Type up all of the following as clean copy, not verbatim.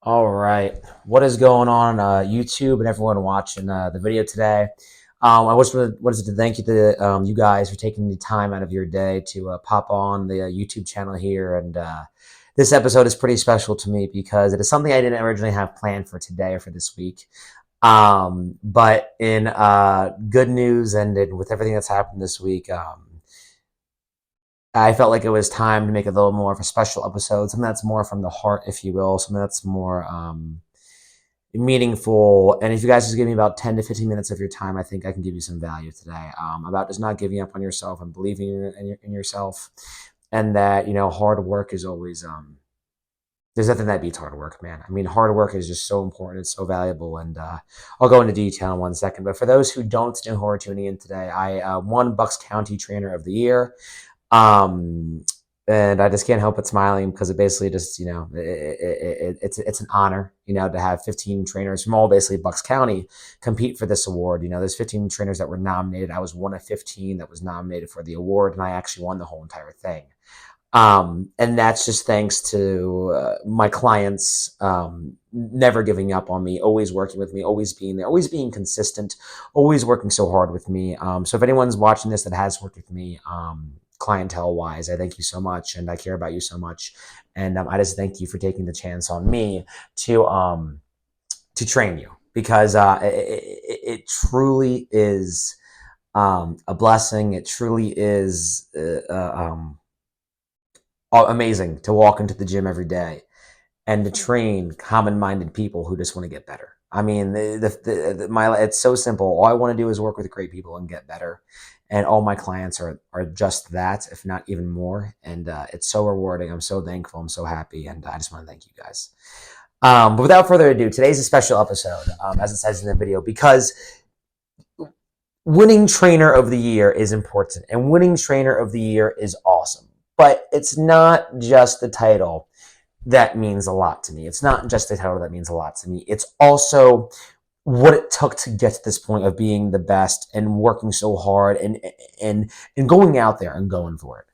All right. What is going on YouTube and everyone watching the video today? I just wanted to thank you guys for taking the time out of your day to pop on the YouTube channel here. And this episode is pretty special to me because it is something I didn't originally have planned for today or for this week. But in good news and with everything that's happened this week, I felt like it was time to make a little more of a special episode, something that's more from the heart, if you will, something that's more meaningful. And if you guys just give me about 10 to 15 minutes of your time, I think I can give you some value today about just not giving up on yourself and believing in yourself. And that, hard work is always, there's nothing that beats hard work, man. I mean, hard work is just so important. It's so valuable. And I'll go into detail in 1 second. But for those who don't know who are tuning in today, I won Bucks County Trainer of the Year. Um, and I just can't help but smiling because it basically just, it's an honor, to have 15 trainers from all basically Bucks County compete for this award. There's 15 trainers that were nominated. I was one of 15 that was nominated for the award, and I actually won the whole entire thing. And that's just thanks to my clients never giving up on me, always working with me, always being there, always being consistent, always working so hard with me. So if anyone's watching this that has worked with me, clientele wise, I thank you so much, and I care about you so much, and I just thank you for taking the chance on me to train you because it truly is a blessing. It truly is amazing to walk into the gym every day and to train common-minded people who just want to get better. I mean, it's so simple. All I want to do is work with great people and get better. And all my clients are just that, if not even more. And it's so rewarding. I'm so thankful. I'm so happy. And I just want to thank you guys. But without further ado, today's a special episode, as it says in the video, because winning Trainer of the Year is important. And winning Trainer of the Year is awesome. But it's not just the title that means a lot to me. It's not just the title that means a lot to me. It's also what it took to get to this point of being the best and working so hard and going out there and going for it.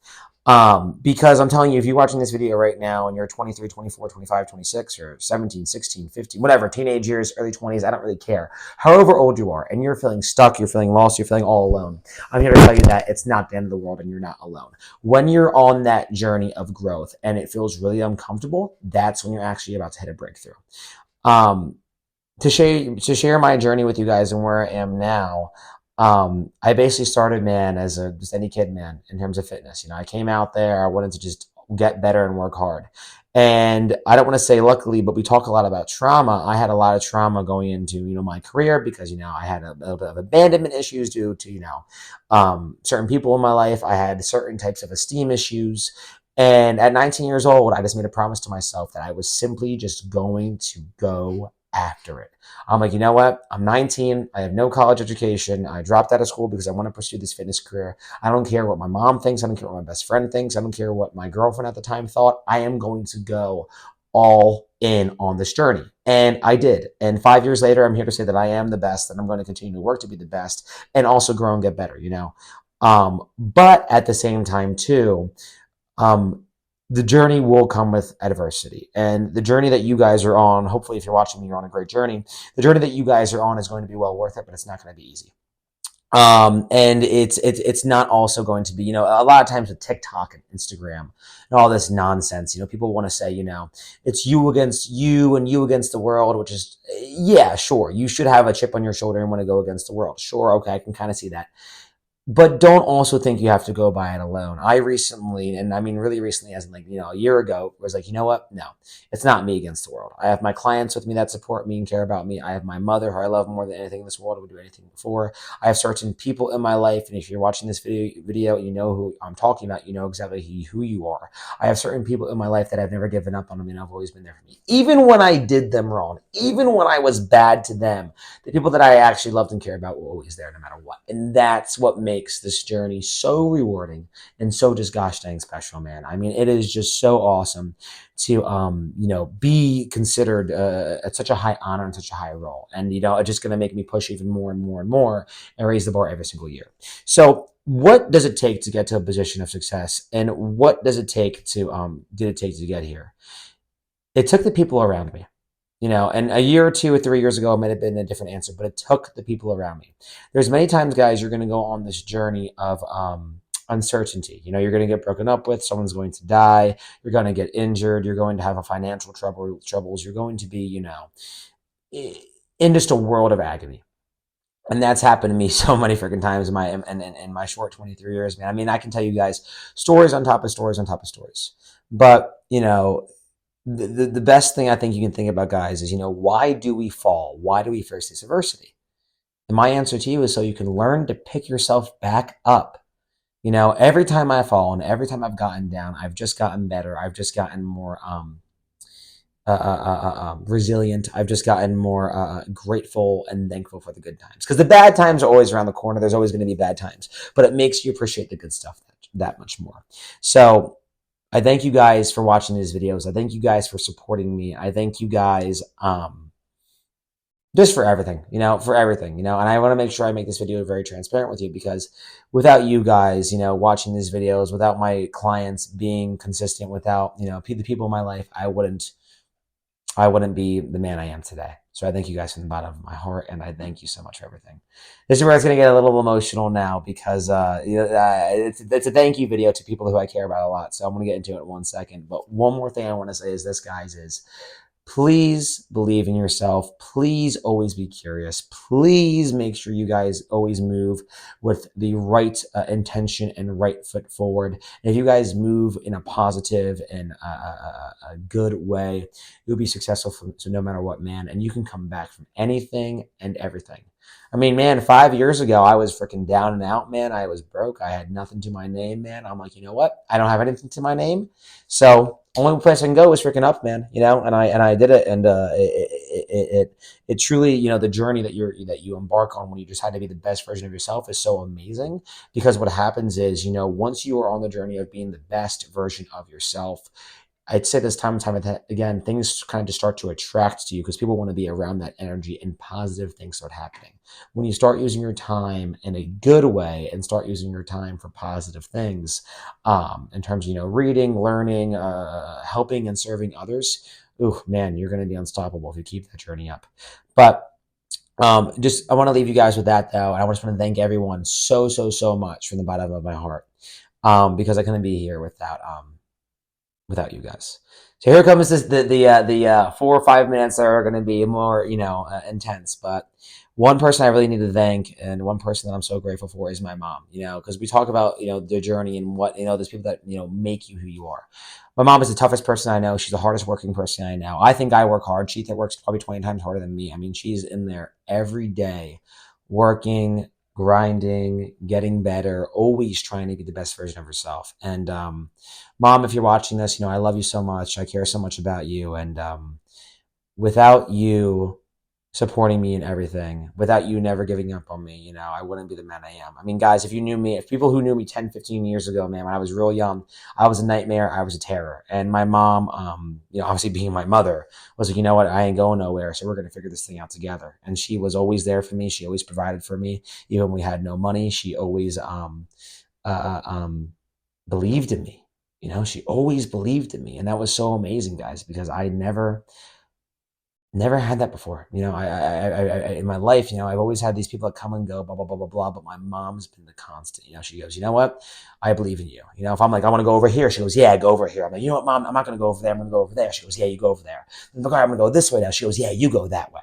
Because I'm telling you, if you're watching this video right now and you're 23, 24, 25, 26, or 17, 16, 15, whatever, teenage years, early 20s, I don't really care. However old you are, and you're feeling stuck, you're feeling lost, you're feeling all alone, I'm here to tell you that it's not the end of the world and you're not alone. When you're on that journey of growth and it feels really uncomfortable, that's when you're actually about to hit a breakthrough. Um, to share my journey with you guys and where I am now, I basically started, man, as just any kid, man, in terms of fitness. I came out there, I wanted to just get better and work hard. And I don't want to say luckily, but we talk a lot about trauma. I had a lot of trauma going into, my career because, I had a little bit of abandonment issues due to, certain people in my life. I had certain types of esteem issues. And at 19 years old, I just made a promise to myself that I was simply just going to go after it. I'm like, you know what? I'm 19. I have no college education. I dropped out of school because I want to pursue this fitness career. I don't care what my mom thinks. I don't care what my best friend thinks. I don't care what my girlfriend at the time thought. I am going to go all in on this journey. And I did. And 5 years later, I'm here to say that I am the best and I'm going to continue to work to be the best and also grow and get better, But at the same time, too, um, the journey will come with adversity. And the journey that you guys are on, hopefully, if you're watching me, you're on a great journey. The journey that you guys are on is going to be well worth it, but it's not going to be easy. And it's not also going to be, a lot of times with TikTok and Instagram and all this nonsense, people want to say, it's you against you and you against the world, which is, yeah, sure. You should have a chip on your shoulder and want to go against the world. Sure. Okay. I can kind of see that. But don't also think you have to go by it alone. I recently, and I mean really recently, as in a year ago, was like, you know what? No, it's not me against the world. I have my clients with me that support me and care about me. I have my mother, who I love more than anything in this world. I would do anything before. I have certain people in my life, and if you're watching this video, you know who I'm talking about. You know exactly who you are. I have certain people in my life that I've never given up on me, and I've always been there for me. Even when I did them wrong, even when I was bad to them, the people that I actually loved and cared about were always there no matter what. And that's what makes this journey so rewarding and so just gosh dang special, man. I mean, it is just so awesome to be considered at such a high honor and such a high role. And it's just going to make me push even more and more and more and raise the bar every single year. So what does it take to get to a position of success, and what does it take to get here? It took the people around me. And a year or 2 or 3 years ago, it might have been a different answer, but it took the people around me. There's many times, guys, you're going to go on this journey of uncertainty. You're going to get broken up with, someone's going to die, you're going to get injured, you're going to have a financial troubles, you're going to be, in just a world of agony. And that's happened to me so many freaking times in my short 23 years, man. I mean, I can tell you guys stories on top of stories on top of stories. But, the best thing I think you can think about, guys, is, why do we fall? Why do we face this adversity? And my answer to you is so you can learn to pick yourself back up. Every time I've fallen, every time I've gotten down, I've just gotten better. I've just gotten more resilient. I've just gotten more grateful and thankful for the good times. Because the bad times are always around the corner. There's always going to be bad times, but it makes you appreciate the good stuff that much more. So I thank you guys for watching these videos. I thank you guys for supporting me. I thank you guys just for everything, for everything, and I want to make sure I make this video very transparent with you, because without you guys, watching these videos, without my clients being consistent, without, the people in my life, I wouldn't be the man I am today. So I thank you guys from the bottom of my heart, and I thank you so much for everything. This is where it's going to get a little emotional now, because it's a thank you video to people who I care about a lot. So I'm going to get into it in 1 second. But one more thing I want to say is this, guys, is please believe in yourself. Please always be curious. Please make sure you guys always move with the right intention and right foot forward. And if you guys move in a positive and a good way, you'll be successful so no matter what, man. And you can come back from anything and everything. I mean, man, 5 years ago, I was freaking down and out, man. I was broke. I had nothing to my name, man. I'm like, you know what? I don't have anything to my name. So only place I can go is freaking up, man. And I did it, and it truly, the journey that you embark on when you decide to be the best version of yourself is so amazing, because what happens is, once you are on the journey of being the best version of yourself, I'd say this time and time again, things kind of just start to attract to you, because people want to be around that energy, and positive things start happening. When you start using your time in a good way and start using your time for positive things, in terms of, reading, learning, helping and serving others, ooh, man, you're going to be unstoppable if you keep that journey up. But just, I want to leave you guys with that, though. And I just want to thank everyone so, so, so much from the bottom of my heart, because I couldn't be here without you guys. So here comes the 4 or 5 minutes that are going to be more, intense. But one person I really need to thank, and one person that I'm so grateful for, is my mom. Because we talk about, their journey and what, there's people that, make you who you are. My mom is the toughest person I know. She's the hardest working person I know. I think I work hard. She works probably 20 times harder than me. I mean, she's in there every day working, grinding, getting better, always trying to be the best version of herself. And Mom, if you're watching this, I love you so much. I care so much about you. And without you supporting me in everything, without you never giving up on me, I wouldn't be the man I am. I mean, guys, if people who knew me 10, 15 years ago, man, when I was real young, I was a nightmare. I was a terror. And my mom, obviously being my mother, was like, you know what? I ain't going nowhere. So we're going to figure this thing out together. And she was always there for me. She always provided for me. Even when we had no money, she always believed in me. She always believed in me. And that was so amazing, guys, because I never had that before. I in my life, I've always had these people that come and go, blah, blah, blah, blah, blah. But my mom's been the constant. She goes, you know what? I believe in you. If I'm like, I want to go over here, she goes, yeah, go over here. I'm like, you know what, Mom? I'm not going to go over there. I'm going to go over there. She goes, yeah, you go over there. I'm like, all right, I'm going to go this way now. She goes, yeah, you go that way.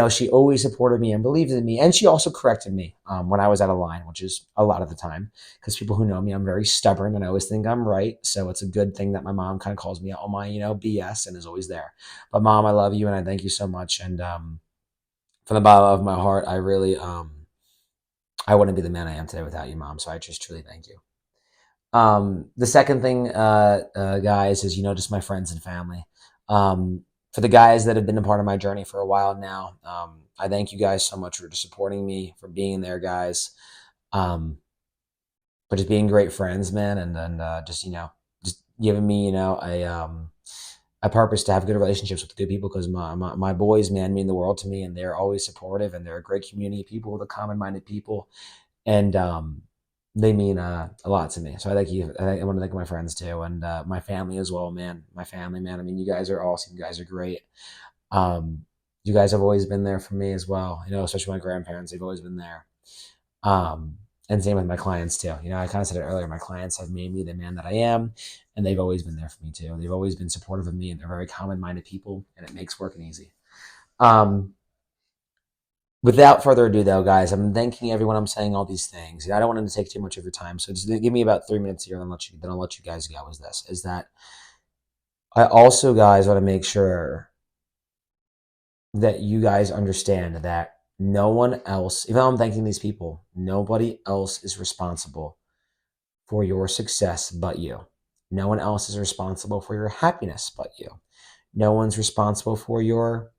She always supported me and believed in me. And she also corrected me when I was out of line, which is a lot of the time, because people who know me, I'm very stubborn and I always think I'm right. So it's a good thing that my mom kind of calls me out on my, BS, and is always there. But Mom, I love you and I thank you so much. And from the bottom of my heart, I really, I wouldn't be the man I am today without you, Mom. So I just truly thank you. The second thing, guys, is, just my friends and family. For the guys that have been a part of my journey for a while now, I thank you guys so much for just supporting me, for being there, guys, for just being great friends, man, and just just giving me a purpose to have good relationships with good people, because my boys, man, mean the world to me, and they're always supportive, and they're a great community of people, the common-minded people, and they mean a lot to me. So I thank you. I want to thank my friends too, and my family as well, man. My family, man. I mean, you guys are awesome. You guys are great. You guys have always been there for me as well. Especially my grandparents, they've always been there. Um, and same with my clients too. I kind of said it earlier. My clients have made me the man that I am, and they've always been there for me too. They've always been supportive of me, and they're very common-minded people, and it makes working easy. Um, Without further ado, though, guys, I'm thanking everyone. I'm saying all these things. I don't want to take too much of your time, so just give me about 3 minutes here, and then I'll let you guys go. Is that I also, guys, want to make sure that you guys understand that no one else, even though I'm thanking these people, nobody else is responsible for your success but you. No one else is responsible for your happiness but you. No one's responsible for your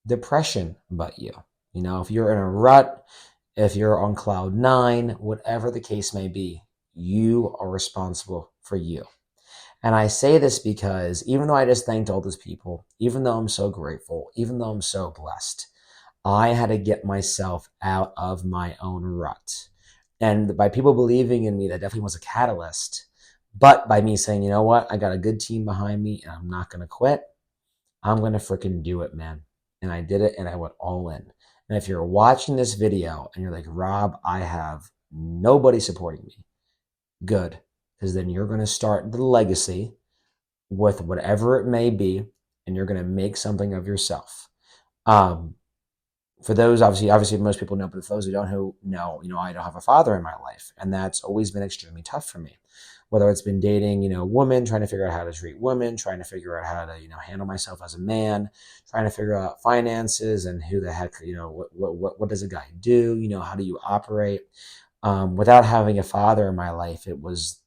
depression but you. If you're in a rut, if you're on cloud nine, whatever the case may be, you are responsible for you. And I say this because even though I just thanked all those people, even though I'm so grateful, even though I'm so blessed, I had to get myself out of my own rut. And by people believing in me, that definitely was a catalyst. But by me saying, you know what, I got a good team behind me and I'm not going to quit, I'm going to freaking do it, man. And I did it and I went all in. And if you're watching this video and you're like, Rob, I have nobody supporting me, good. Because then you're going to start the legacy with whatever it may be, and you're going to make something of yourself. For those, obviously, most people know, but for those who don't know, I don't have a father in my life, and that's always been extremely tough for me. Whether it's been dating, women, trying to figure out how to treat women, trying to figure out how to, handle myself as a man, trying to figure out finances and who the heck, what does a guy do? How do you operate? Without having a father in my life, it was